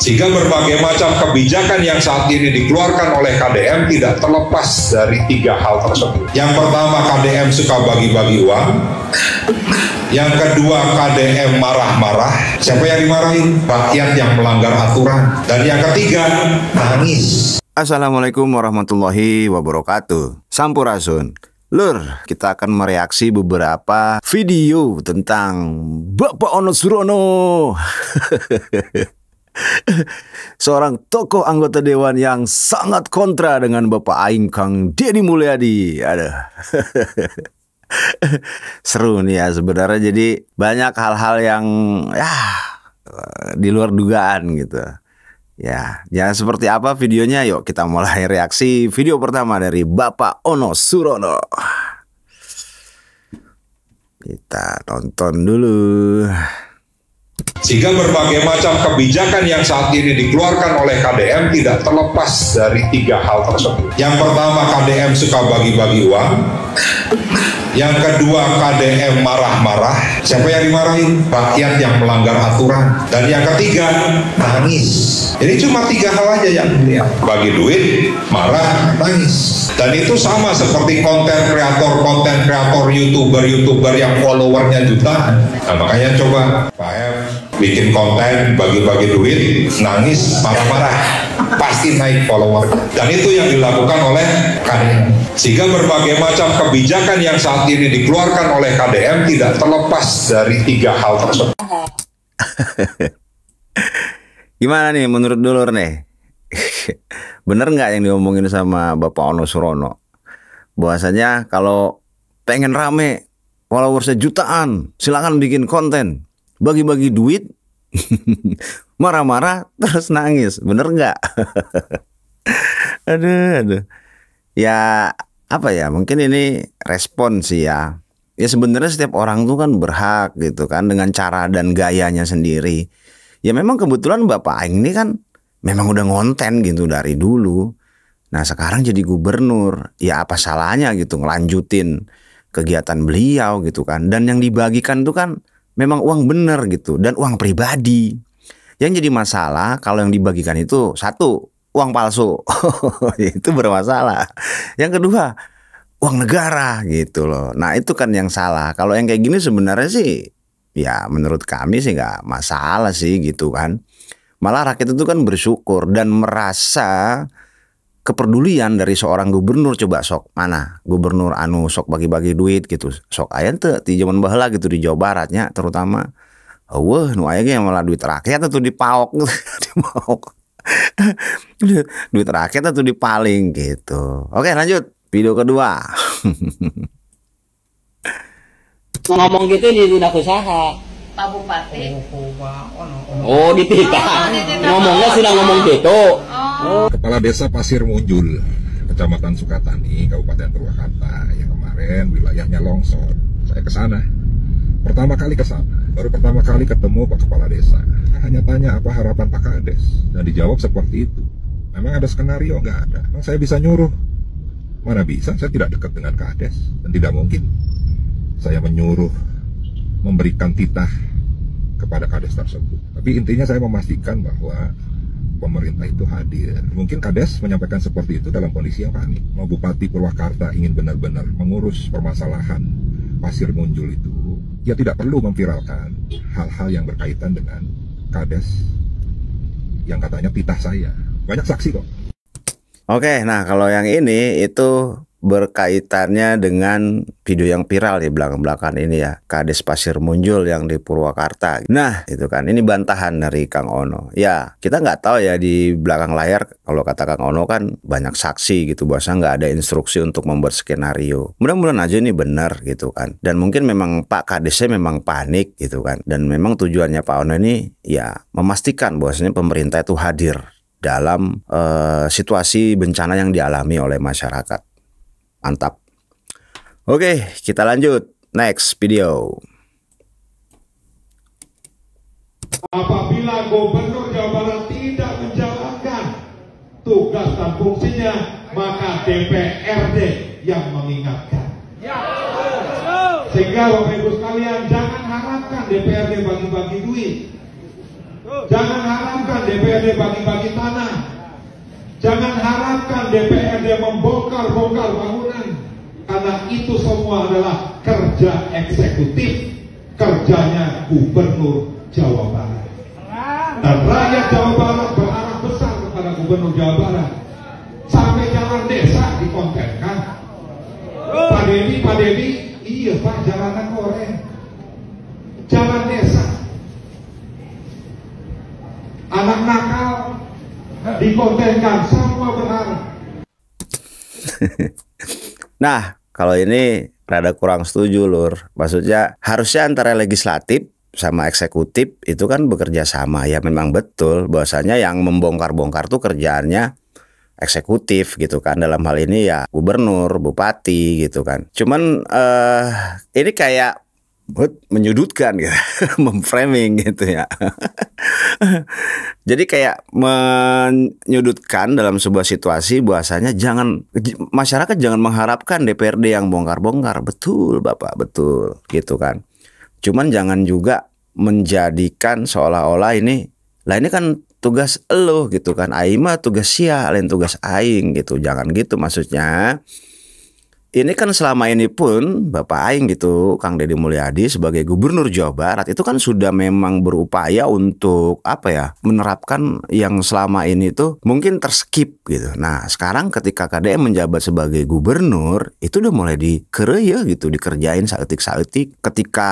Sehingga berbagai macam kebijakan yang saat ini dikeluarkan oleh KDM tidak terlepas dari 3 hal tersebut. Yang pertama, KDM suka bagi-bagi uang. Yang kedua, KDM marah-marah. Siapa yang dimarahin? Rakyat yang melanggar aturan. Dan yang ketiga, nangis. Assalamualaikum warahmatullahi wabarakatuh. Sampurasun. Lur, kita akan mereaksi beberapa video tentang Bapak Ono Surono. Seorang tokoh anggota dewan yang sangat kontra dengan Bapak Aing Kang Deddy Mulyadi. Aduh. Seru nih ya sebenarnya, jadi banyak hal-hal yang ya di luar dugaan gitu. Ya seperti apa videonya? Yuk kita mulai reaksi video pertama dari Bapak Ono Surono. Kita tonton dulu. Sehingga berbagai macam kebijakan yang saat ini dikeluarkan oleh KDM tidak terlepas dari 3 hal tersebut. Yang pertama, KDM suka bagi-bagi uang. Yang kedua, KDM marah-marah. Siapa yang dimarahin? Rakyat yang melanggar aturan. Dan yang ketiga, nangis. Jadi cuma 3 hal aja yang dilihat. Bagi duit, marah, nangis. Dan itu sama seperti konten kreator YouTuber yang followernya jutaan. Nah makanya coba Pak M bikin konten bagi-bagi duit, nangis, marah-marah, pasti naik follower. Dan itu yang dilakukan oleh KDM. Sehingga berbagai macam kebijakan yang saat ini dikeluarkan oleh KDM tidak terlepas dari 3 hal tersebut. Gimana nih menurut dulur nih? Bener nggak yang diomongin sama Bapak Ono Surono? Bahwasanya kalau pengen rame, followersnya jutaan, silakan bikin konten, bagi-bagi duit, marah-marah, terus nangis. Bener nggak? Aduh. Ya apa ya? Mungkin ini respon sih ya. Ya sebenarnya setiap orang tuh kan berhak gitu kan dengan cara dan gayanya sendiri. Ya memang kebetulan Bapak Aing ini kan memang udah ngonten gitu dari dulu. Nah sekarang jadi gubernur, ya apa salahnya gitu ngelanjutin kegiatan beliau gitu kan. Dan yang dibagikan tuh kan memang uang bener gitu dan uang pribadi. Yang jadi masalah kalau yang dibagikan itu satu, uang palsu. Itu bermasalah. Yang kedua, uang negara gitu loh. Nah itu kan yang salah. Kalau yang kayak gini sebenarnya sih ya menurut kami sih nggak masalah sih gitu kan. Malah rakyat itu kan bersyukur dan merasa kepedulian dari seorang gubernur. Coba sok mana gubernur anu sok bagi-bagi duit gitu. Sok aya teu di zaman baheula gitu di Jawa Baratnya terutama. Wah, nu aya ge malah duit rakyat tuh dipaok dipaok. Duit rakyat tuh dipaling gitu. Oke, lanjut video kedua. Ngomong gitu di dunia usaha Pak Bupati. Oh dipitah. Ngomongnya sudah ngomong gitu. Kepala Desa Pasir Munjul, Kecamatan Sukatani, Kabupaten Purwakarta, yang kemarin wilayahnya longsor. Saya ke sana. Pertama kali ke sana, baru pertama kali ketemu Pak Kepala Desa. Hanya tanya apa harapan Pak Kades, dan dijawab seperti itu. Memang ada skenario? Nggak ada. Memang saya bisa nyuruh? Mana bisa, saya tidak dekat dengan Kades, dan tidak mungkin saya menyuruh memberikan titah kepada Kades tersebut. Tapi intinya saya memastikan bahwa pemerintah itu hadir. Mungkin Kades menyampaikan seperti itu dalam kondisi yang panik. Mau Bupati Purwakarta ingin benar-benar mengurus permasalahan Pasir Munjul itu, ya tidak perlu memviralkan hal-hal yang berkaitan dengan Kades yang katanya titah saya. Banyak saksi kok. Oke, nah kalau yang ini itu berkaitannya dengan video yang viral di belakang-belakang ini ya, Kades Pasir Munjul yang di Purwakarta. Nah itu kan ini bantahan dari Kang Ono. Ya kita nggak tahu ya di belakang layar, kalau kata Kang Ono kan banyak saksi gitu, bahwa nggak ada instruksi untuk membuat skenario. Mudah-mudahan aja ini benar gitu kan. Dan mungkin memang Pak Kadesnya memang panik gitu kan. Dan memang tujuannya Pak Ono ini ya memastikan bahwasanya pemerintah itu hadir dalam situasi bencana yang dialami oleh masyarakat. Mantap. Oke, kita lanjut. Next video. Apabila Gubernur Jawa Barat tidak menjalankan tugas dan fungsinya, maka DPRD yang mengingatkan. Sehingga Bapak Ibu sekalian jangan harapkan DPRD bagi-bagi duit. Jangan harapkan DPRD bagi-bagi tanah. Jangan harapkan DPRD membongkar-bongkar bangunan. Karena itu semua adalah kerja eksekutif, kerjanya Gubernur Jawa Barat. Dan rakyat Jawa Barat berharap besar kepada Gubernur Jawa Barat. Sampai jalan desa dikontenkan. Pak Dedi, iya Pak, jalanan koreng. Jalan desa. Anak nakal dikontenkan, semua berharap. Nah, kalau ini rada kurang setuju, Lur. Maksudnya harusnya antara legislatif sama eksekutif itu kan bekerja sama. Ya memang betul bahwasanya yang membongkar-bongkar tuh kerjaannya eksekutif gitu kan. Dalam hal ini ya gubernur, bupati gitu kan. Cuman ini kayak menyudutkan gitu, memframing gitu ya. Jadi kayak menyudutkan dalam sebuah situasi bahwasanya masyarakat jangan mengharapkan DPRD yang bongkar-bongkar. Betul Bapak, betul gitu kan. Cuman jangan juga menjadikan seolah-olah ini kan tugas elo gitu kan. Aing mah tugas sia, lain tugas aing gitu. Jangan gitu maksudnya. Ini kan selama ini pun Bapak Aing gitu, Kang Deddy Mulyadi sebagai Gubernur Jawa Barat itu kan sudah memang berupaya untuk menerapkan yang selama ini tuh mungkin terskip gitu. Nah sekarang ketika KDM menjabat sebagai Gubernur itu udah mulai dikerja gitu, dikerjain saeutik-saeutik. Ketika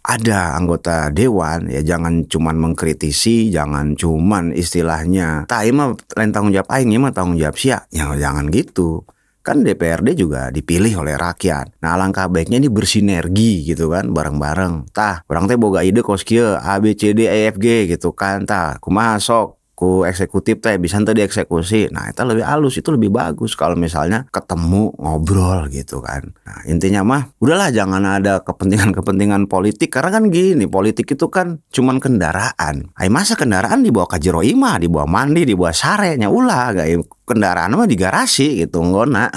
ada anggota Dewan ya jangan cuman mengkritisi, jangan cuman istilahnya tak mah lain tanggung jawab Aing, mah tanggung jawab sia, ya jangan gitu. Kan DPRD juga dipilih oleh rakyat. Nah alangkah baiknya ini bersinergi gitu kan, bareng-bareng. Tah, orang teh boga ide kos kieu A B C D E F G gitu kan. Tah, kumaha sok ku eksekutif teh bisa teh dieksekusi. Nah, itu lebih halus, itu lebih bagus kalau misalnya ketemu ngobrol gitu kan. Nah, intinya mah udahlah jangan ada kepentingan politik karena kan gini, politik itu kan cuman kendaraan. Masa kendaraan dibawa ke jero imah, dibawa mandi, dibawa sarenya ulah gak kendaraan mah di garasi gitu nggona.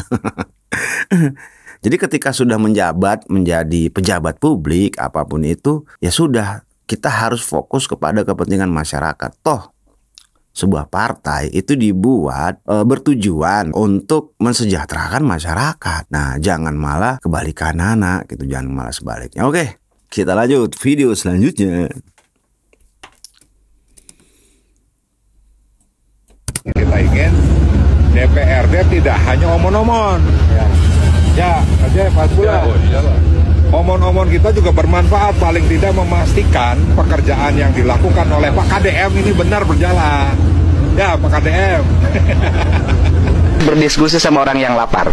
Jadi ketika sudah menjabat menjadi pejabat publik apapun itu ya sudah, kita harus fokus kepada kepentingan masyarakat. Toh sebuah partai itu dibuat bertujuan untuk mensejahterakan masyarakat. Nah, jangan malah kebalikan anak gitu, jangan malah sebaliknya. Oke, kita lanjut video selanjutnya. Kita ingin DPRD tidak hanya omon-omon. Ya, aja Pak Pula. Omon-omon kita juga bermanfaat, paling tidak memastikan pekerjaan yang dilakukan oleh Pak KDM ini benar berjalan. Ya, Pak KDM. Berdiskusi sama orang yang lapar,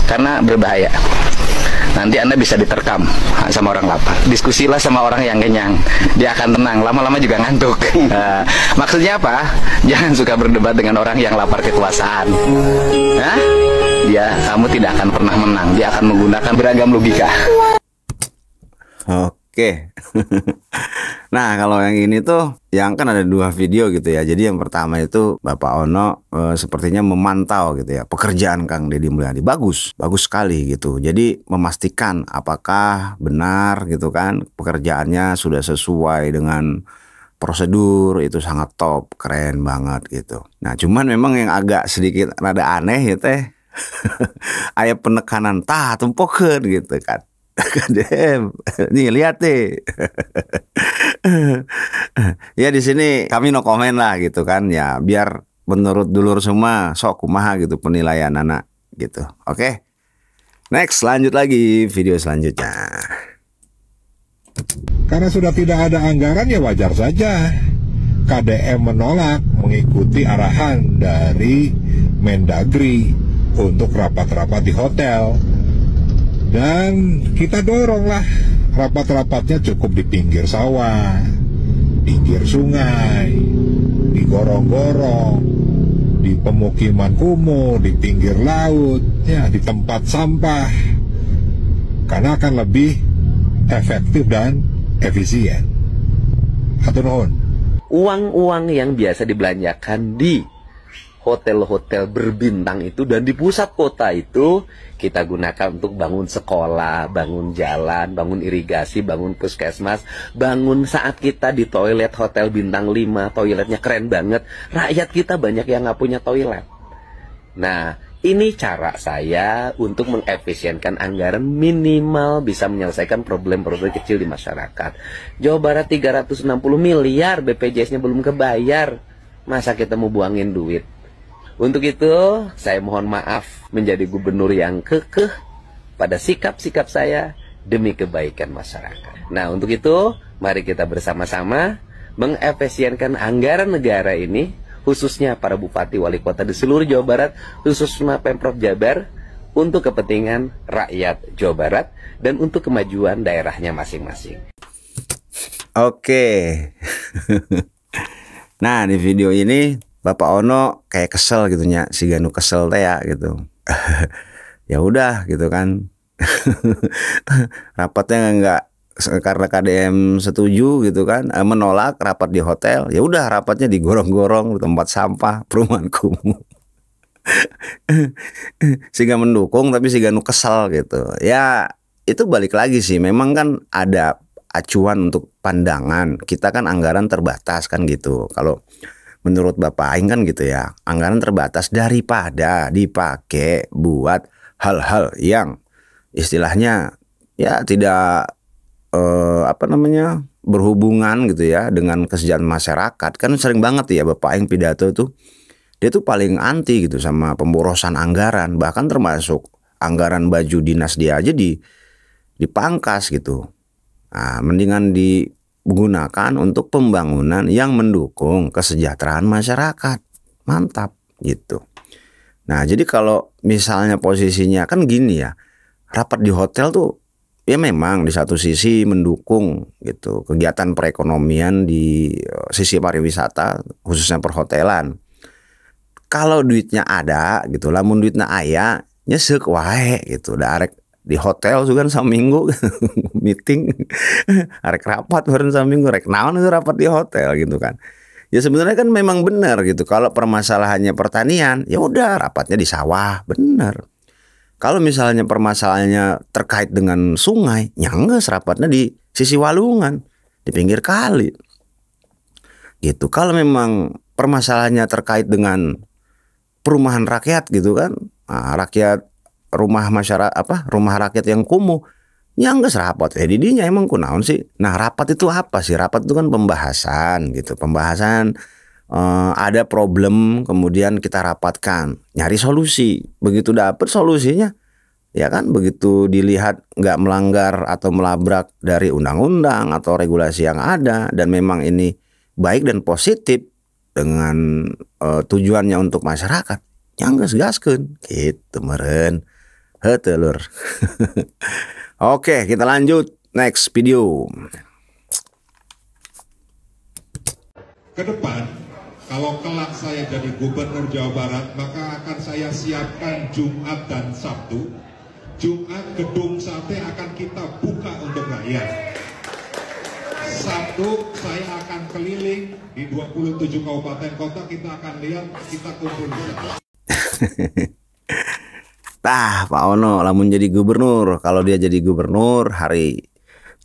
karena berbahaya. Nanti Anda bisa diterkam sama orang lapar. Diskusilah sama orang yang kenyang, dia akan tenang, lama-lama juga ngantuk. Maksudnya apa? Jangan suka berdebat dengan orang yang lapar kekuasaan. Kamu tidak akan pernah menang. Dia akan menggunakan beragam logika. Oke. Nah kalau yang ini tuh yang kan ada dua video gitu ya. Jadi yang pertama itu Bapak Ono sepertinya memantau gitu ya pekerjaan Kang Deddy Mulyadi. Bagus sekali gitu. Jadi memastikan apakah benar gitu kan pekerjaannya sudah sesuai dengan prosedur, itu sangat top, keren banget gitu. Nah cuman memang yang agak sedikit rada aneh ya teh aya penekanan tumpokeun gitu kan. KDM, nih lihat deh. Ya di sini kami no komen lah gitu kan ya, biar menurut dulur semua sok kumaha gitu penilaian anak gitu. Oke. Next, lanjut lagi video selanjutnya. Karena sudah tidak ada anggaran ya wajar saja KDM menolak mengikuti arahan dari Mendagri untuk rapat-rapat di hotel. Dan kita doronglah rapat-rapatnya cukup di pinggir sawah, pinggir sungai, di gorong-gorong, di pemukiman kumuh, di pinggir laut, ya di tempat sampah. Karena akan lebih efektif dan efisien. Hatur nuhun. Uang-uang yang biasa dibelanjakan di hotel-hotel berbintang itu, dan di pusat kota itu kita gunakan untuk bangun sekolah, bangun jalan, bangun irigasi, bangun puskesmas, bangun saat kita di toilet hotel bintang 5, toiletnya keren banget, rakyat kita banyak yang nggak punya toilet. Nah, ini cara saya untuk mengefisienkan anggaran, minimal bisa menyelesaikan problem-problem kecil di masyarakat. Jawa Barat 360 miliar BPJS-nya belum kebayar, masa kita mau buangin duit? Untuk itu, saya mohon maaf menjadi gubernur yang kekeh pada sikap-sikap saya demi kebaikan masyarakat. Nah, untuk itu, mari kita bersama-sama mengefisienkan anggaran negara ini, khususnya para bupati wali kota di seluruh Jawa Barat, khususnya Pemprov Jabar, untuk kepentingan rakyat Jawa Barat dan untuk kemajuan daerahnya masing-masing. Oke. Nah, di video ini Bapak Ono kayak kesel gitu nya, si Ganu kesel teh ya gitu. Ya udah gitu kan. Rapatnya enggak karena KDM setuju gitu kan, menolak rapat di hotel. Ya udah rapatnya digorong-gorong di tempat sampah perumahan kumuh. Sehingga mendukung tapi si Ganu kesel gitu. Ya itu balik lagi sih, memang kan ada acuan untuk pandangan. Kita kan anggaran terbatas kan gitu. Kalau menurut Bapak Aing kan gitu ya, anggaran terbatas daripada dipakai buat hal-hal yang istilahnya ya tidak berhubungan gitu ya dengan kesejahteraan masyarakat. Kan sering banget ya Bapak Aing pidato tuh, dia tuh paling anti gitu sama pemborosan anggaran, bahkan termasuk anggaran baju dinas dia aja dipangkas gitu. Nah, mendingan digunakan untuk pembangunan yang mendukung kesejahteraan masyarakat. Mantap gitu. Nah, jadi kalau misalnya posisinya kan gini ya, rapat di hotel tuh ya memang di satu sisi mendukung gitu kegiatan perekonomian di sisi pariwisata, khususnya perhotelan. Kalau duitnya ada gitu, lamun duitnya aya nyesek wae gitu, da arek di hotel juga saminggu meeting, arek rapat bareng saminggu, rek naon itu rapat di hotel gitu kan. Ya sebenarnya kan memang benar gitu. Kalau permasalahannya pertanian, ya udah rapatnya di sawah, benar. Kalau misalnya permasalahannya terkait dengan sungai, ya enggak, rapatnya di sisi walungan, di pinggir kali. Gitu. Kalau memang permasalahannya terkait dengan perumahan rakyat gitu kan, nah, rakyat rumah masyarakat rumah rakyat yang kumuh, ya enggak rapat. Didinya emang kunaon sih. Nah, rapat itu apa sih? Rapat itu kan pembahasan gitu, pembahasan. Ada problem, kemudian kita rapatkan, nyari solusi. Begitu dapet solusinya, ya kan, begitu dilihat nggak melanggar atau melabrak dari undang-undang atau regulasi yang ada, dan memang ini baik dan positif dengan tujuannya untuk masyarakat, yang gaskeun gitu meren. Hetelur. Oke, kita lanjut next video. Ke depan, kalau kelak saya jadi gubernur Jawa Barat, maka akan saya siapkan Jumat dan Sabtu. Jumat gedung sate akan kita buka untuk rakyat. Sabtu saya akan keliling di 27 kabupaten kota, kita akan lihat, kita kumpul di sana. Pak Ono lamun jadi gubernur, kalau dia jadi gubernur hari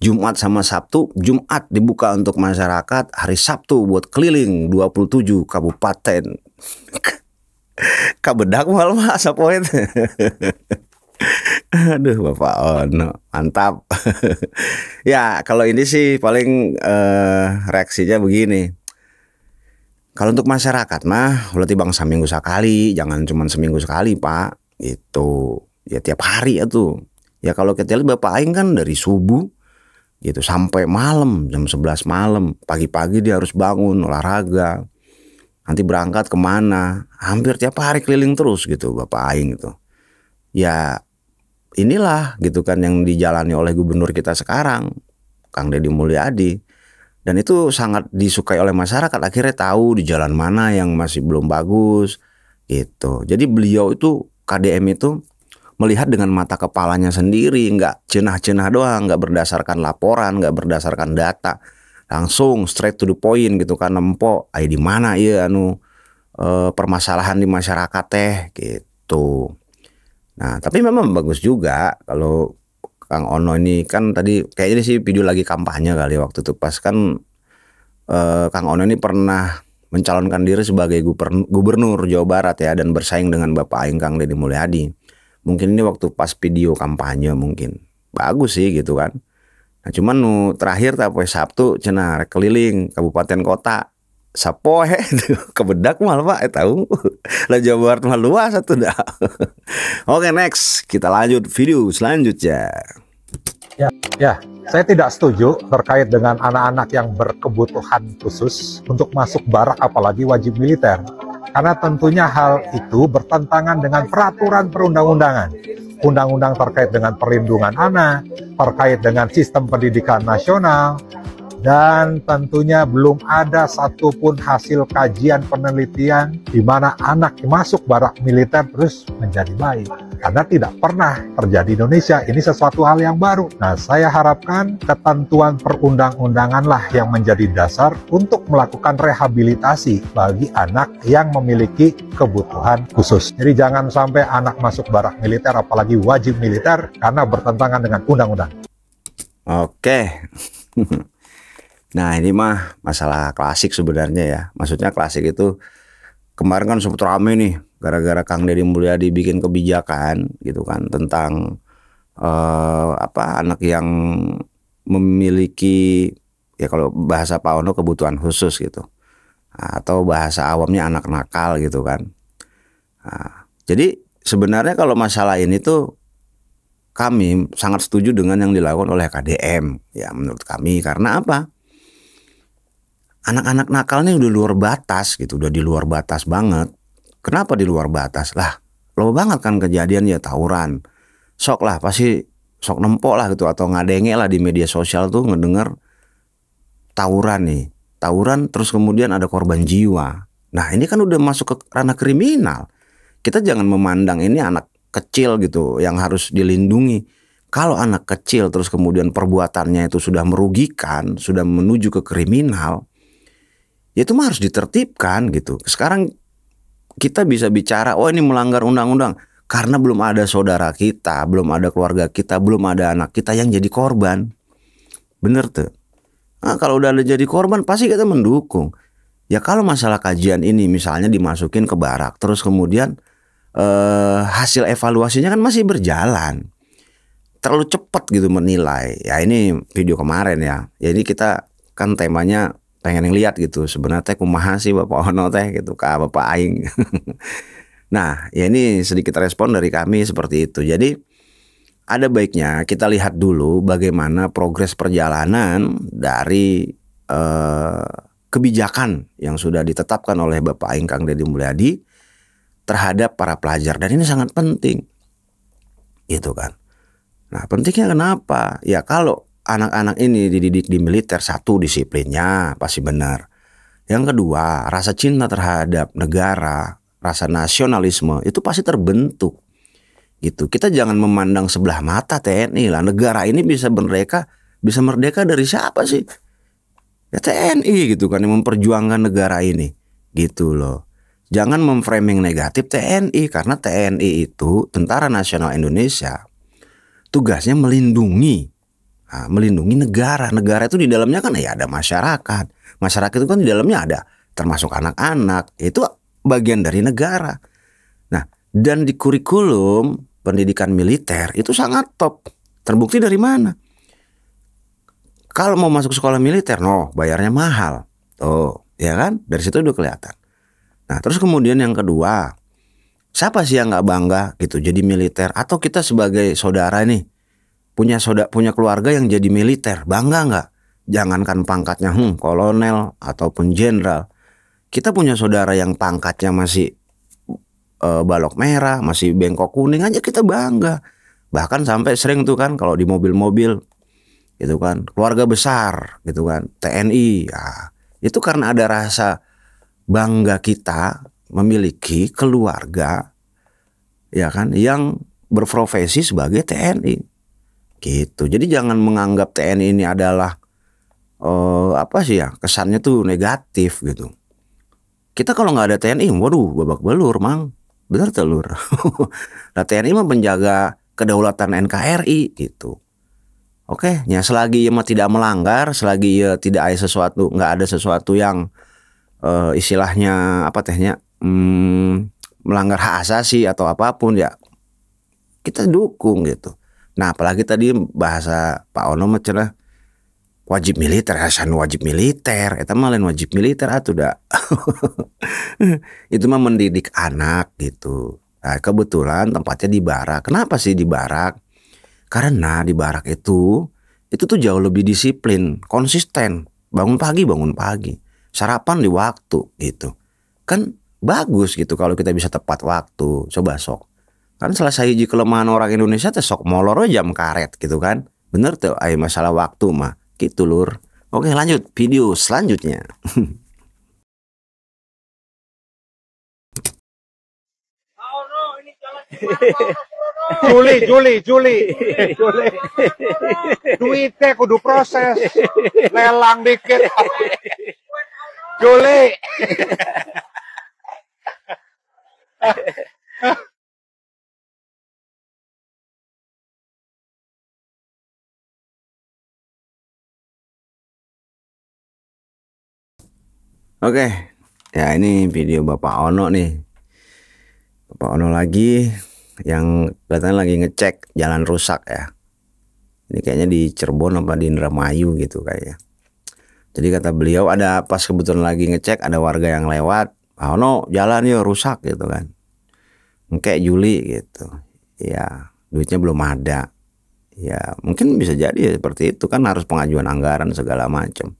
Jumat sama Sabtu, Jumat dibuka untuk masyarakat, hari Sabtu buat keliling 27 kabupaten. Kabedak mal masa poin. Aduh Bapak Ono, mantap. Ya kalau ini sih paling reaksinya begini. Kalau untuk masyarakat mah berarti bang seminggu sekali, jangan cuma seminggu sekali Pak. Itu ya tiap hari itu. Ya kalau kita lihat Bapak Aing kan dari subuh gitu sampai malam jam 11 malam, pagi-pagi dia harus bangun olahraga, nanti berangkat kemana, hampir tiap hari keliling terus gitu Bapak Aing itu. Ya inilah gitu kan yang dijalani oleh gubernur kita sekarang, Kang Deddy Mulyadi, dan itu sangat disukai oleh masyarakat. Akhirnya tahu di jalan mana yang masih belum bagus gitu. Jadi beliau itu KDM itu melihat dengan mata kepalanya sendiri, nggak cenah-cenah doang, nggak berdasarkan laporan, nggak berdasarkan data, langsung straight to the point gitu kan, nempo, di mana ya permasalahan di masyarakat teh gitu. Nah, tapi memang bagus juga kalau Kang Ono ini kan tadi kayaknya sih video lagi kampanye kali waktu itu pas kan Kang Ono ini pernah mencalonkan diri sebagai gubernur Jawa Barat ya dan bersaing dengan Bapak Aing Kang Deddy Mulyadi. Mungkin ini waktu pas video kampanye mungkin. Bagus sih gitu kan. Nah, cuman terakhir tak poe Sabtu cenah rek keliling kabupaten kota. Sapoe kebedak malah Pak tahu. Lah Jawa Barat mah luas atuh dah. Oke, next kita lanjut video selanjutnya. Ya, saya tidak setuju terkait dengan anak-anak yang berkebutuhan khusus untuk masuk barak apalagi wajib militer. Karena tentunya hal itu bertentangan dengan peraturan perundang-undangan. Undang-undang terkait dengan perlindungan anak, terkait dengan sistem pendidikan nasional, dan tentunya belum ada satupun hasil kajian penelitian di mana anak masuk barak militer terus menjadi baik. Karena tidak pernah terjadi di Indonesia, ini sesuatu hal yang baru. Nah, saya harapkan ketentuan perundang-undanganlah yang menjadi dasar untuk melakukan rehabilitasi bagi anak yang memiliki kebutuhan khusus. Jadi jangan sampai anak masuk barak militer, apalagi wajib militer, karena bertentangan dengan undang-undang. Oke. Nah, ini mah masalah klasik sebenarnya ya. Maksudnya klasik itu kemarin kan sempat rame nih gara-gara Kang Deddy Mulyadi bikin kebijakan gitu kan tentang anak yang memiliki ya kalau bahasa Pak Ono kebutuhan khusus gitu. Atau bahasa awamnya anak nakal gitu kan. Nah, jadi sebenarnya kalau masalah ini tuh kami sangat setuju dengan yang dilakukan oleh KDM ya menurut kami. Karena apa? Anak-anak nakalnya udah luar batas gitu, udah di luar batas banget. Kenapa di luar batas? Lah, lo banget kan kejadian ya tawuran. Sok lah, pasti sok nempok lah gitu atau ngadenge lah di media sosial tuh ngedenger tawuran nih. Tawuran terus kemudian ada korban jiwa. Nah, ini kan udah masuk ke ranah kriminal. Kita jangan memandang ini anak kecil gitu yang harus dilindungi. Kalau anak kecil terus kemudian perbuatannya itu sudah merugikan, sudah menuju ke kriminal, ya itu mah harus ditertibkan gitu. Sekarang kita bisa bicara, oh ini melanggar undang-undang karena belum ada saudara kita, belum ada keluarga kita, belum ada anak kita yang jadi korban. Bener tuh. Nah, kalau udah ada jadi korban pasti kita mendukung. Ya kalau masalah kajian ini misalnya dimasukin ke barak, terus kemudian hasil evaluasinya kan masih berjalan. Terlalu cepat gitu menilai. Ya ini video kemarin ya. Jadi kita kan temanya pengen lihat gitu sebenarnya teh kumaha sih Bapak Ono teh gitu ka Bapak Aing. Nah, ya ini sedikit respon dari kami seperti itu. Jadi ada baiknya kita lihat dulu bagaimana progres perjalanan dari kebijakan yang sudah ditetapkan oleh Bapak Aing Kang Deddy Mulyadi terhadap para pelajar, dan ini sangat penting. Gitu kan. Nah, pentingnya kenapa? Ya kalau anak-anak ini dididik di militer, satu disiplinnya pasti benar. Yang kedua, rasa cinta terhadap negara, rasa nasionalisme itu pasti terbentuk. Gitu. Kita jangan memandang sebelah mata TNI lah. Negara ini bisa merdeka dari siapa sih? Ya TNI gitu kan yang memperjuangkan negara ini. Gitu loh. Jangan memframing negatif TNI karena TNI itu Tentara Nasional Indonesia. Tugasnya melindungi. Nah, melindungi negara. Negara itu di dalamnya kan ya ada masyarakat. Masyarakat itu kan di dalamnya ada termasuk anak-anak. Itu bagian dari negara. Nah, dan di kurikulum pendidikan militer itu sangat top. Terbukti dari mana? Kalau mau masuk sekolah militer, bayarnya mahal. Tuh, ya kan? Dari situ udah kelihatan. Nah, terus kemudian yang kedua, siapa sih yang nggak bangga gitu jadi militer? Atau kita sebagai saudara nih punya keluarga yang jadi militer, bangga nggak? Jangankan pangkatnya kolonel ataupun jenderal, kita punya saudara yang pangkatnya masih balok merah, masih bengkok kuning aja kita bangga. Bahkan sampai sering tuh kan kalau di mobil-mobil gitu kan, keluarga besar gitu kan, TNI. Ya, itu karena ada rasa bangga kita memiliki keluarga ya kan yang berprofesi sebagai TNI. Gitu. Jadi jangan menganggap TNI ini adalah kesannya tuh negatif gitu. Kita kalau nggak ada TNI, waduh, babak belur, Mang. Bener telur. Nah, TNI mah penjaga kedaulatan NKRI gitu. Oke, ya selagi ia mah tidak melanggar, selagi ia tidak ada sesuatu, nggak ada sesuatu yang istilahnya apa tehnya melanggar hak asasi atau apapun ya kita dukung gitu. Nah, apalagi tadi bahasa Pak Ono mah cenah wajib militer, asan wajib militer, eta mah lain wajib militer atuh da. Itu mah mendidik anak gitu. Nah, kebetulan tempatnya di barak. Kenapa sih di barak? Karena di barak itu tuh jauh lebih disiplin, konsisten, bangun pagi, sarapan di waktu gitu. Kan bagus gitu kalau kita bisa tepat waktu. Coba sok. Kan salah sahiji kelemahan orang Indonesia teh sok molor jam karet gitu kan. Bener tuh aya masalah waktu mah. Gitu lur. Oke, lanjut video selanjutnya. Juli. Duitnya kudu proses. Lelang dikit. Juli. Oke, ya ini video Bapak Ono nih. Bapak Ono lagi yang kelihatannya lagi ngecek jalan rusak ya. Ini kayaknya di Cirebon apa di Indramayu gitu kayaknya. Jadi kata beliau ada pas kebetulan lagi ngecek ada warga yang lewat. Pak Ono jalan yuk rusak gitu kan. Kayak Juli gitu. Ya duitnya belum ada. Ya mungkin bisa jadi ya seperti itu kan harus pengajuan anggaran segala macam.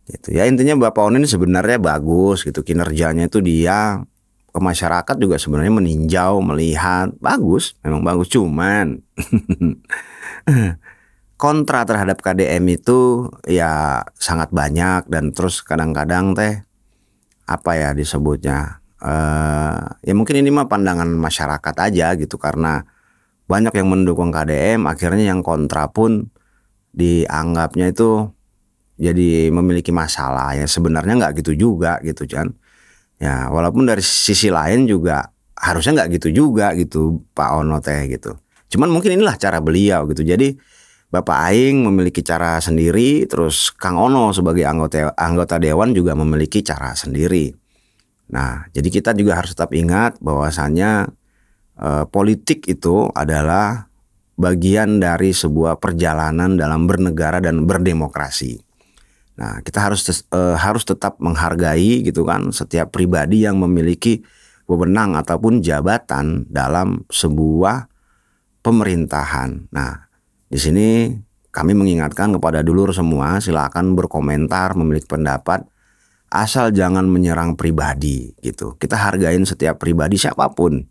Gitu. Ya intinya Bapak Ono ini sebenarnya bagus gitu, kinerjanya itu dia ke masyarakat juga sebenarnya meninjau, melihat bagus, memang bagus, cuman kontra terhadap KDM itu ya sangat banyak dan terus kadang-kadang teh apa ya disebutnya ya mungkin ini mah pandangan masyarakat aja gitu karena banyak yang mendukung KDM akhirnya yang kontra pun dianggapnya itu jadi memiliki masalah ya sebenarnya nggak gitu juga gitu kan ya walaupun dari sisi lain juga harusnya nggak gitu juga gitu Pak Ono teh gitu cuman mungkin inilah cara beliau gitu jadi Bapak Aing memiliki cara sendiri terus Kang Ono sebagai anggota dewan juga memiliki cara sendiri. Nah jadi kita juga harus tetap ingat bahwasannya politik itu adalah bagian dari sebuah perjalanan dalam bernegara dan berdemokrasi. Nah, kita harus tetap menghargai gitu kan setiap pribadi yang memiliki wewenang ataupun jabatan dalam sebuah pemerintahan. Nah, di sini kami mengingatkan kepada dulur semua silakan berkomentar, memiliki pendapat asal jangan menyerang pribadi gitu. Kita hargain setiap pribadi siapapun.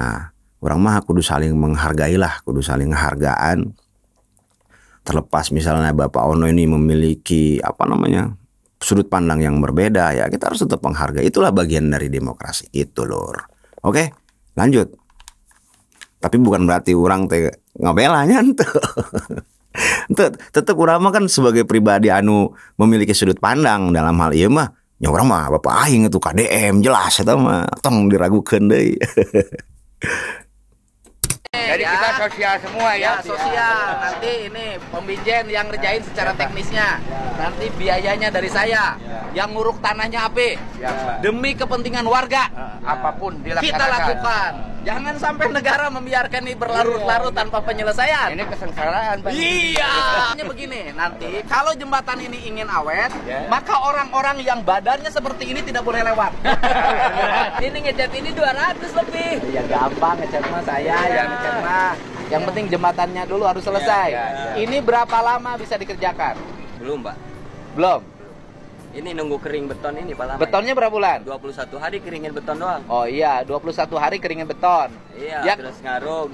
Nah, orang mah kudu saling menghargai lah, kudu saling hargaan. Terlepas misalnya Bapak Ono ini memiliki sudut pandang yang berbeda ya kita harus tetap menghargai itulah bagian dari demokrasi itu lur. Oke lanjut tapi bukan berarti orang teh ngabelanya tetap orang mah kan sebagai pribadi anu memiliki sudut pandang dalam hal ieu mah nya urang mah Bapak Aing itu KDM jelas eta mah tong diragukeun deui. Jadi ya, kita sosial semua ya. Sosial. Nanti ini pembinjen yang ngerjain secara teknisnya. Nanti biayanya dari saya. Yang nguruk tanahnya apa? Demi kepentingan warga. Apapun dilaksanakan. Kita lakukan. Jangan sampai negara membiarkan ini berlarut-larut tanpa penyelesaian. Ini kesengsaraan. Iya. Hanya begini, nanti kalau jembatan ini ingin awet, maka orang-orang yang badannya seperti ini tidak boleh lewat. Ini ngecat ini 200 lebih. Ya gampang ngecat mah saya yang ngecat mah. Yang penting jembatannya dulu harus selesai. Ini berapa lama bisa dikerjakan? Belum, Pak. Belum. Ini nunggu kering beton ini Pak lama. Betonnya berapa bulan? 21 hari keringin beton doang. Oh iya, 21 hari keringin beton. Iya, ya, terus ngaruh.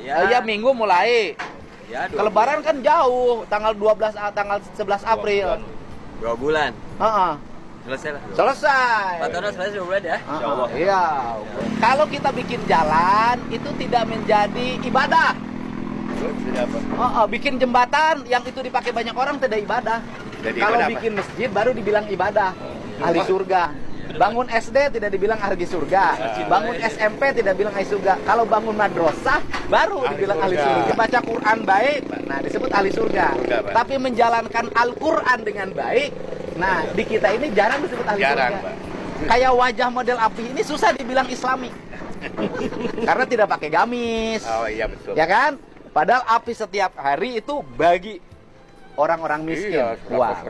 Iya, minggu mulai. Ya, Kelebaran kan jauh, tanggal 11 April. 2 bulan. Selesai lah. Selesai. Pak Tono selesai 2 bulan ya? Insyaallah. Iya. Kalau kita bikin jalan itu tidak menjadi ibadah. Bikin jembatan yang itu dipakai banyak orang tidak ibadah. Kalau bikin masjid baru dibilang ibadah. Ahli surga. Bangun SD tidak dibilang ahli surga. Bangun SMP tidak bilang ahli surga. Kalau bangun madrasah baru dibilang ahli surga. Baca Quran baik, nah disebut ahli surga. Tapi menjalankan Al-Quran dengan baik, nah di kita ini jarang disebut ahli surga. Kayak wajah model api ini susah dibilang Islami. Karena tidak pakai gamis. Oh iya betul. Ya kan? Padahal api setiap hari itu bagi orang-orang miskin, uang.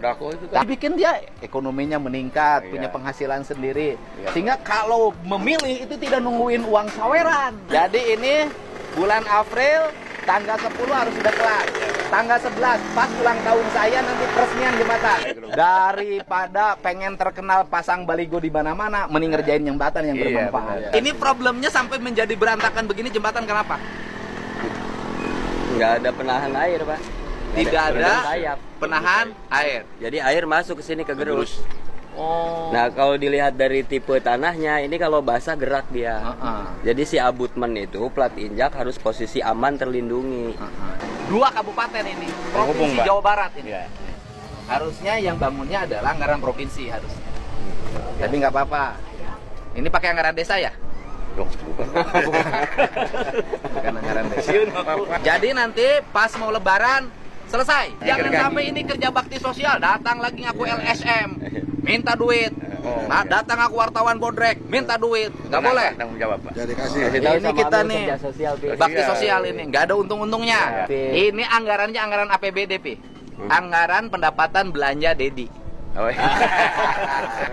Tapi bikin dia ekonominya meningkat, punya penghasilan sendiri. Sehingga kalau memilih itu tidak nungguin uang saweran. Jadi ini bulan April, tanggal 10 harus sudah kelar. Tanggal 11, pas ulang tahun saya nanti peresmian jembatan. Daripada pengen terkenal pasang baligo di mana-mana, mending ngerjain jembatan yang bermanfaat. Ini problemnya sampai menjadi berantakan begini jembatan kenapa? Nggak ada penahan air, Pak. Tidak ada penahan air. Jadi air masuk ke sini ke gerus. Nah, kalau dilihat dari tipe tanahnya, ini kalau basah gerak dia. Jadi si abutmen itu plat injak harus posisi aman terlindungi. 2 kabupaten ini, provinsi Jawa Barat ini. Harusnya yang bangunnya adalah anggaran provinsi harusnya. Tapi nggak apa-apa. Ini pakai anggaran desa ya? Bukan anggaran desa. Jadi nanti pas mau lebaran selesai. Jangan sampai ini kerja bakti sosial, datang lagi ngaku LSM, minta duit. Nah, datang aku wartawan bodrek, minta duit. Nggak boleh. Tanggung jawab, Pak. Jadi ini kita nih bakti sosial ini nggak ada untung-untungnya. Ini anggarannya anggaran APBD, Pi. Anggaran pendapatan belanja Dedi.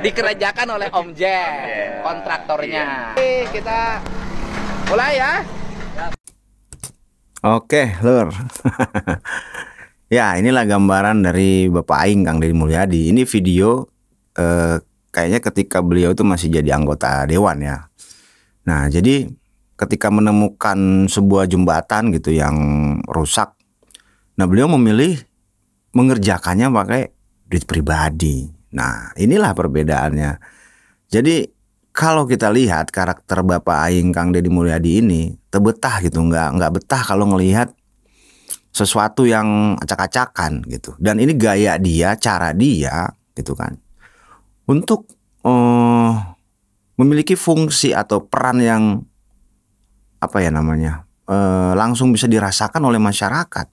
Dikerjakan oleh Om Jen, kontraktornya. Kita mulai ya. Oke, Lur. Ya, inilah gambaran dari Bapak Aing, Kang Deddy Mulyadi. Ini video kayaknya ketika beliau itu masih jadi anggota dewan ya. Nah, jadi ketika menemukan sebuah jembatan gitu yang rusak, nah beliau memilih mengerjakannya pakai duit pribadi. Nah, inilah perbedaannya. Jadi kalau kita lihat karakter Bapak Aing, Kang Deddy Mulyadi ini terbetah gitu, nggak betah kalau ngelihat sesuatu yang acak-acakan gitu. Dan ini gaya dia, cara dia gitu kan, untuk memiliki fungsi atau peran yang apa ya namanya, langsung bisa dirasakan oleh masyarakat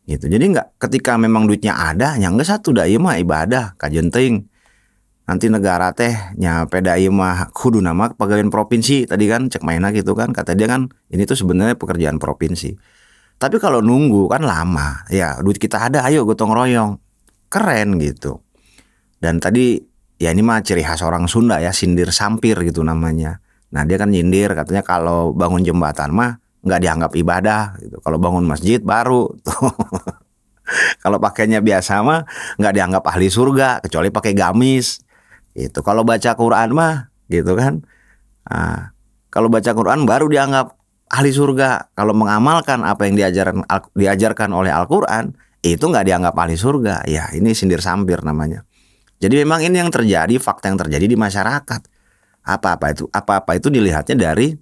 gitu. Jadi nggak ketika memang duitnya ada, yang nggak satu dah mah ibadah kajenting. Nanti negara teh nya peda mah kudu nama pegawai provinsi tadi kan cek mainnya gitu kan, kata dia kan ini tuh sebenarnya pekerjaan provinsi. Tapi kalau nunggu kan lama, ya duit kita ada, ayo gotong royong, keren gitu. Dan tadi ya ini mah ciri khas orang Sunda ya, sindir sampir gitu namanya. Nah dia kan nyindir katanya kalau bangun jembatan mah nggak dianggap ibadah gitu. Kalau bangun masjid baru tuh. Kalau pakainya biasa mah nggak dianggap ahli surga kecuali pakai gamis. Itu kalau baca Quran mah gitu kan. Nah, kalau baca Quran baru dianggap ahli surga. Kalau mengamalkan apa yang diajarkan oleh Al-Quran, itu nggak dianggap ahli surga. Ya ini sindir sampir namanya. Jadi memang ini yang terjadi, fakta yang terjadi di masyarakat. Apa-apa itu dilihatnya dari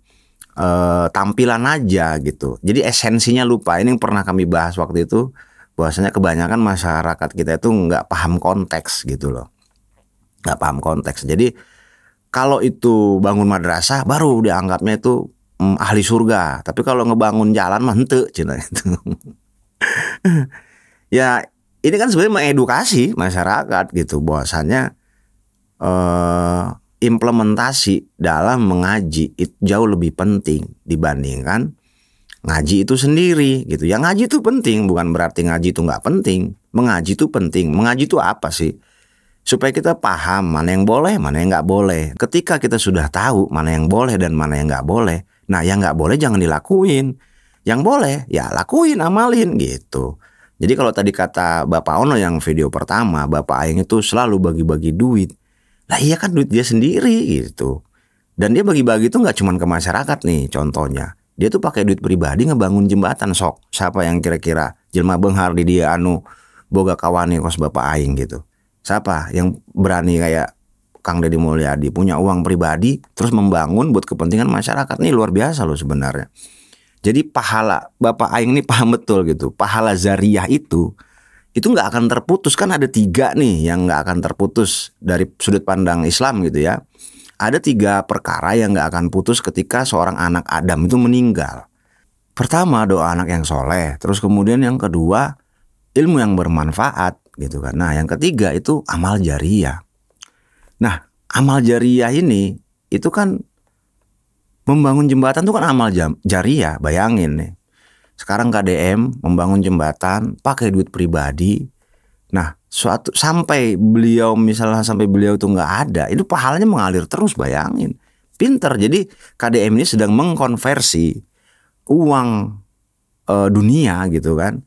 tampilan aja gitu. Jadi esensinya lupa. Ini yang pernah kami bahas waktu itu, bahwasanya kebanyakan masyarakat kita itu nggak paham konteks gitu loh. Nggak paham konteks. Jadi kalau itu bangun madrasah baru dianggapnya itu ahli surga, tapi kalau ngebangun jalan mah henteu cina itu. Ya ini kan sebenarnya mengedukasi masyarakat gitu, bahwasannya implementasi dalam mengaji itu jauh lebih penting dibandingkan ngaji itu sendiri gitu. Yang ngaji itu penting, bukan berarti ngaji itu nggak penting. Mengaji itu penting. Mengaji itu apa sih? Supaya kita paham mana yang boleh, mana yang nggak boleh. Ketika kita sudah tahu mana yang boleh dan mana yang nggak boleh, nah yang nggak boleh jangan dilakuin. Yang boleh ya lakuin, amalin gitu. Jadi kalau tadi kata Bapak Ono yang video pertama, Bapak Aing itu selalu bagi-bagi duit. Lah iya kan duit dia sendiri gitu. Dan dia bagi-bagi itu nggak cuma ke masyarakat nih contohnya. Dia tuh pakai duit pribadi ngebangun jembatan sok. Siapa yang kira-kira jelma benghar di dia anu boga kawani kos Bapak Aing gitu. Siapa yang berani kayak Kang Deddy Mulyadi punya uang pribadi terus membangun buat kepentingan masyarakat. Nih luar biasa loh sebenarnya. Jadi pahala Bapak Aing ini paham betul gitu. Pahala zariah itu itu nggak akan terputus. Kan ada 3 nih yang nggak akan terputus dari sudut pandang Islam gitu ya. Ada 3 perkara yang nggak akan putus ketika seorang anak Adam itu meninggal. Pertama, doa anak yang soleh. Terus kemudian yang kedua, ilmu yang bermanfaat gitu kan. Nah yang ketiga itu amal jariyah. Nah amal jariyah ini itu kan membangun jembatan itu kan amal jariyah. Bayangin nih, sekarang KDM membangun jembatan pakai duit pribadi. Nah sampai beliau itu nggak ada, itu pahalanya mengalir terus. Bayangin, pinter. Jadi KDM ini sedang mengkonversi uang dunia gitu kan,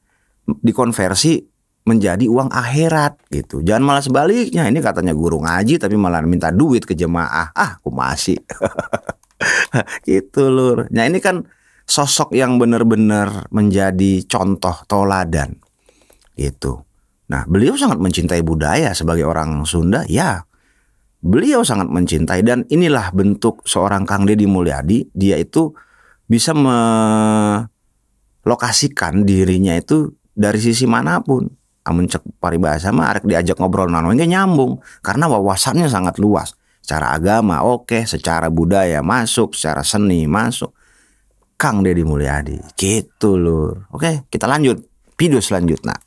dikonversi menjadi uang akhirat gitu. Jangan malah sebaliknya. Ini katanya guru ngaji tapi malah minta duit ke jemaah. Aku masih gitu Lur. Nah ini kan sosok yang benar-benar menjadi contoh toladan gitu. Nah beliau sangat mencintai budaya sebagai orang Sunda. Ya beliau sangat mencintai. Dan inilah bentuk seorang Kang Deddy Mulyadi. Dia itu bisa melokasikan dirinya itu dari sisi manapun. Amun cek paribasa mah arek diajak ngobrol nanonya nyambung karena wawasannya sangat luas. Secara agama oke, secara budaya masuk, secara seni masuk. Kang Deddy Mulyadi gitu Lur. Oke, kita lanjut video selanjutnya.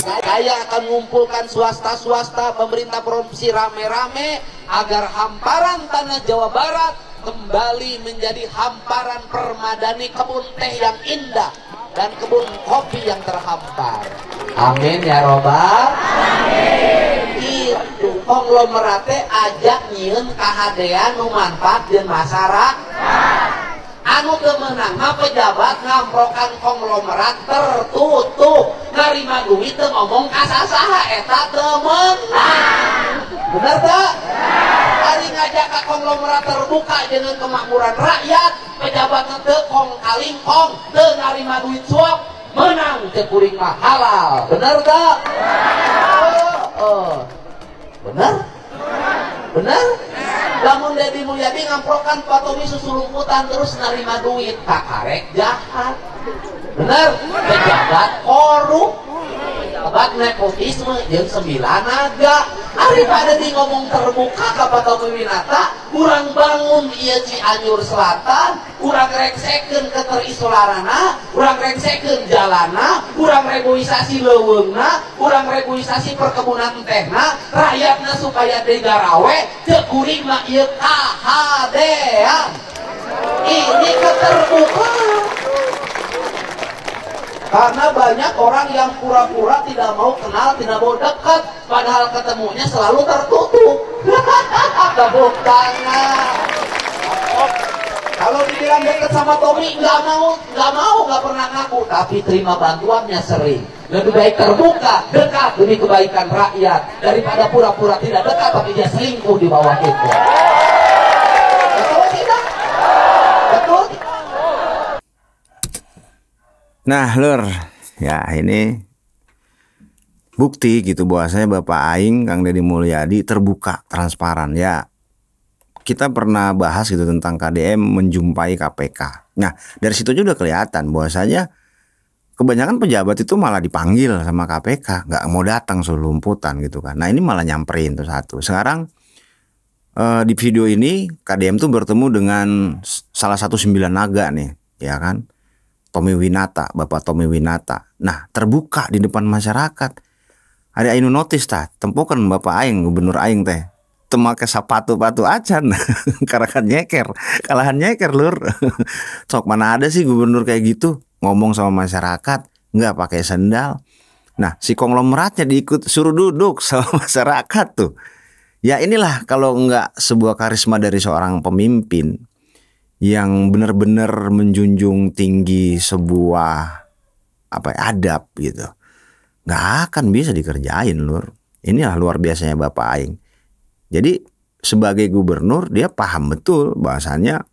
Saya akan mengumpulkan swasta, pemerintah provinsi rame-rame agar hamparan tanah Jawa Barat kembali menjadi hamparan permadani, kebun teh yang indah dan kebun kopi yang terhampar. Amin ya robbal. Amin. Itu konglomerate ajak nyieun kahadean nu manfaat jeung masyarakat. Anu teu meunang mah pejabat ngamprokan konglomerat tertutup, narima duit teu ngomong kasasaha eta teu meunang. Bener teu? Ari ngajak ka konglomerat terbuka dengan kemakmuran rakyat, pejabat teu kong kalingkong, teu narima duit suap, menang teu kuring mah halal. Bener teu? Bener? Bener? Lamun Deddy Mulyadi ngamprokan patomi susulumputan terus narima duit, kakarek jahat. Bener? Pejabat korup, pejabat nepotisme jeung 9 naga. Ari pada di ngomong terbuka ka patomi winata, urang bangun ieu Cianjur Selatan, urang reksekeun ke terisolarana, urang reksekeun jalana, urang reboisasi leuweungna, urang reboisasi perkebunan tehna, rakyatna supaya degarawe, teu kuring mah ieu kahadean. Ini keterbuka. Karena banyak orang yang pura-pura tidak mau kenal, tidak mau dekat, padahal ketemunya selalu tertutup. Tepuk tangan. Kalau dibilang dekat sama Tommy, nggak pernah ngaku, tapi terima bantuannya sering. Lebih baik terbuka, dekat demi kebaikan rakyat daripada pura-pura tidak dekat tapi dia selingkuh di bawah itu. Betul tidak? Betul? Nah Lur, ya ini bukti gitu bahwasanya Bapak Aing Kang Deddy Mulyadi terbuka, transparan ya. Kita pernah bahas gitu tentang KDM menjumpai KPK. Nah dari situ juga kelihatan bahwasanya kebanyakan pejabat itu malah dipanggil sama KPK, nggak mau datang selumputan gitu kan. Nah ini malah nyamperin tuh satu. Sekarang di video ini KDM tuh bertemu dengan salah satu 9 naga nih, ya kan? Tommy Winata, Bapak Tommy Winata. Nah terbuka di depan masyarakat. Ada Ainu notis tah, tempukan Bapak Aing, Gubernur Aing teh, temake sapatu-patu acan, karakan nyeker, kalahan nyeker Lur. Sok mana ada sih gubernur kayak gitu, ngomong sama masyarakat, nggak pakai sendal. Nah si konglomeratnya diikut suruh duduk sama masyarakat tuh. Ya inilah kalau nggak sebuah karisma dari seorang pemimpin yang benar-benar menjunjung tinggi sebuah adab gitu, nggak akan bisa dikerjain Lur. Inilah luar biasanya Bapak Aing. Jadi sebagai gubernur dia paham betul bahasanya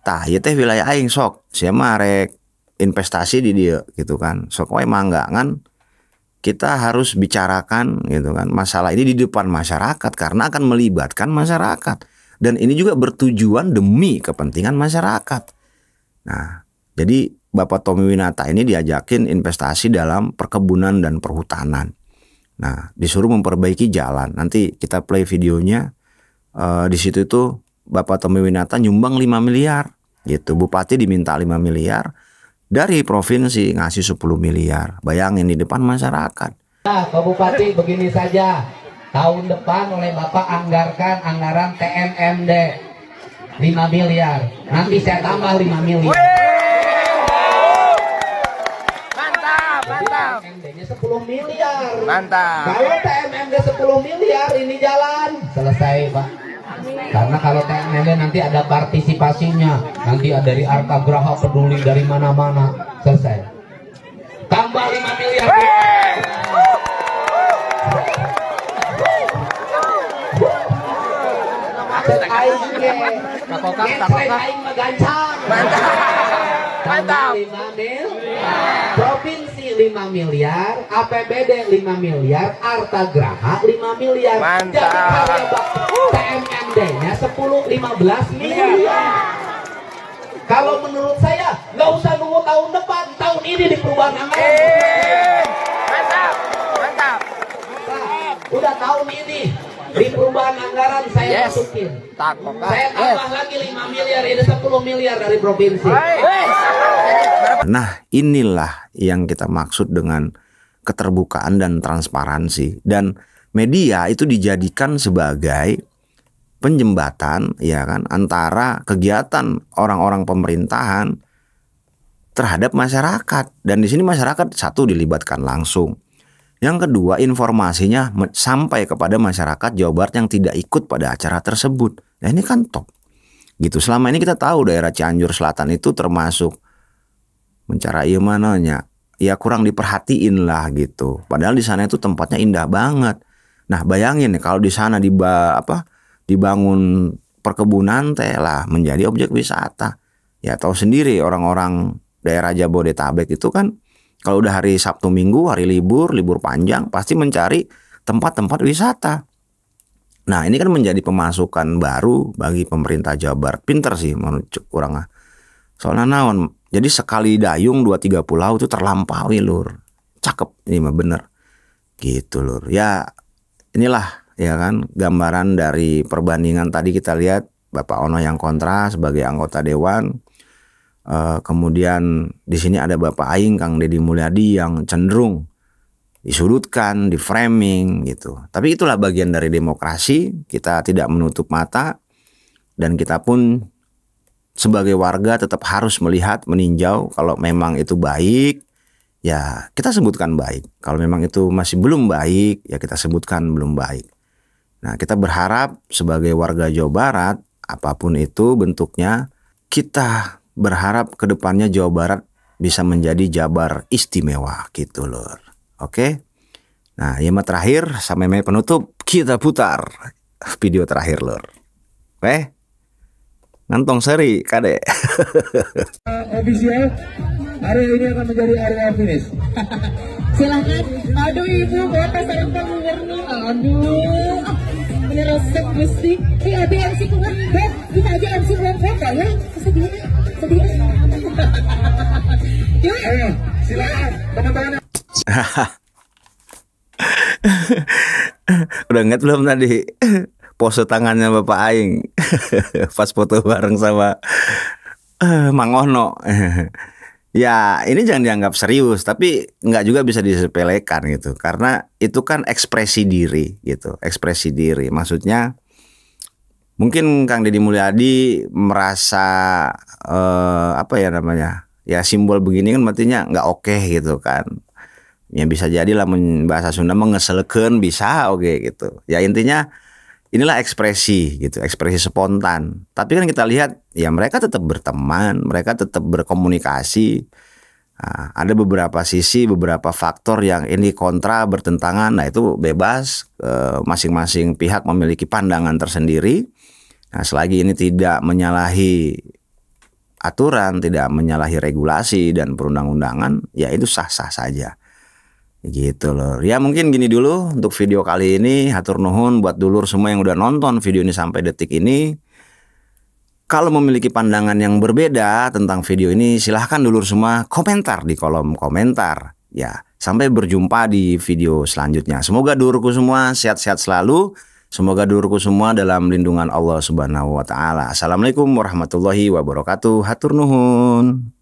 tah ieu teh wilayah aing sok sia mah rek investasi di dia gitu kan, sok wae mangga kan. Kita harus bicarakan gitu kan masalah ini di depan masyarakat karena akan melibatkan masyarakat. Dan ini juga bertujuan demi kepentingan masyarakat. Nah, jadi Bapak Tommy Winata ini diajakin investasi dalam perkebunan dan perhutanan. Nah, disuruh memperbaiki jalan. Nanti kita play videonya. Di situ itu Bapak Tommy Winata nyumbang 5 miliar gitu. Bupati diminta 5 miliar, dari provinsi ngasih 10 miliar. Bayangin di depan masyarakat. Nah, Pak Bupati begini saja. Tahun depan oleh Bapak anggarkan anggaran TMMD 5 miliar. Nanti saya tambah 5 miliar. Mantap. TMMD-nya 10 miliar. Mantap. Kalau TMMD 10 miliar ini jalan selesai, Pak. Karena kalau TMMD nanti ada partisipasinya, nanti ada dari Arka Graha peduli dari mana-mana, selesai. Tambah 5 miliar. Mantap. 5 miliar. Provinsi 5 miliar, APBD 5 miliar, Arta Graha 5 miliar. Mantap. Jadi karya TMMD-nya 10-15 miliar. Kalau menurut saya nggak usah nunggu tahun depan, tahun ini di perubahan anggaran. Mantap. Udah tahun ini di perubahan anggaran saya masukin. Saya tambah lagi 5 miliar, ini 10 miliar dari provinsi. Nah, inilah yang kita maksud dengan keterbukaan dan transparansi. Dan media itu dijadikan sebagai penjembatan, ya kan, antara kegiatan orang-orang pemerintahan terhadap masyarakat. Dan di sini masyarakat satu dilibatkan langsung. Yang kedua, informasinya sampai kepada masyarakat Jawa Barat yang tidak ikut pada acara tersebut. Nah, ini kan top. Gitu. Selama ini kita tahu daerah Cianjur Selatan itu termasuk mencara mananya, ya kurang diperhatiin lah gitu. Padahal di sana itu tempatnya indah banget. Nah, bayangin kalau di sana dibangun perkebunan teh lah menjadi objek wisata. Ya tahu sendiri orang-orang daerah Jabodetabek itu kan kalau udah hari Sabtu Minggu, hari libur panjang, pasti mencari tempat-tempat wisata. Nah, ini kan menjadi pemasukan baru bagi pemerintah Jawa Barat. Pinter sih menurut kurang. Soalnya naon, jadi sekali dayung 2-3 pulau itu terlampaui lur. Cakep, ini mah bener. Gitu lur. Ya inilah ya kan gambaran dari perbandingan tadi kita lihat Bapak Ono yang kontra sebagai anggota dewan. Kemudian di sini ada Bapak Aing Kang Deddy Mulyadi yang cenderung disudutkan, di framing gitu. Tapi itulah bagian dari demokrasi. Kita tidak menutup mata dan kita pun sebagai warga tetap harus melihat, meninjau. Kalau memang itu baik, ya kita sebutkan baik. Kalau memang itu masih belum baik, ya kita sebutkan belum baik. Nah, kita berharap sebagai warga Jawa Barat, apapun itu bentuknya, kita berharap ke depannya Jawa Barat bisa menjadi Jabar istimewa gitu lor. Oke. Nah, yang terakhir sampai penutup kita putar video terakhir lor. Oke. Ngantong seri Kade. Official, area ini akan menjadi area finish. Silakan. Aduh ibu, bapak sarang gubernur. Aduh. Meneruskan Gusti. Ada MC kurang. Bet, kita aja MC kurang kota ya. Sedih. Yuk. Silakan teman-teman. Udah inget belum tadi pose tangannya Bapak Aing pas foto bareng sama Mang Ono. Ya ini jangan dianggap serius, tapi nggak juga bisa disepelekan gitu, karena itu kan ekspresi diri gitu, ekspresi diri. Maksudnya mungkin Kang Deddy Mulyadi merasa apa ya namanya, ya simbol begini kan artinya nggak oke gitu kan. Ya bisa jadi lah bahasa Sunda mengeselkan bisa oke gitu. Ya intinya inilah ekspresi gitu, ekspresi spontan. Tapi kan kita lihat ya mereka tetap berteman, mereka tetap berkomunikasi. Nah, ada beberapa sisi, beberapa faktor yang ini kontra, bertentangan. Nah itu bebas, masing-masing pihak memiliki pandangan tersendiri. Nah selagi ini tidak menyalahi aturan, tidak menyalahi regulasi dan perundang-undangan, ya itu sah-sah saja. Gitu loh. Ya mungkin gini dulu untuk video kali ini. Hatur nuhun buat dulur semua yang udah nonton video ini sampai detik ini. Kalau memiliki pandangan yang berbeda tentang video ini, silahkan dulur semua komentar di kolom komentar. Ya, sampai berjumpa di video selanjutnya. Semoga dulurku semua sehat-sehat selalu. Semoga dulurku semua dalam lindungan Allah Subhanahu wa Ta'ala. Assalamualaikum warahmatullahi wabarakatuh. Hatur nuhun.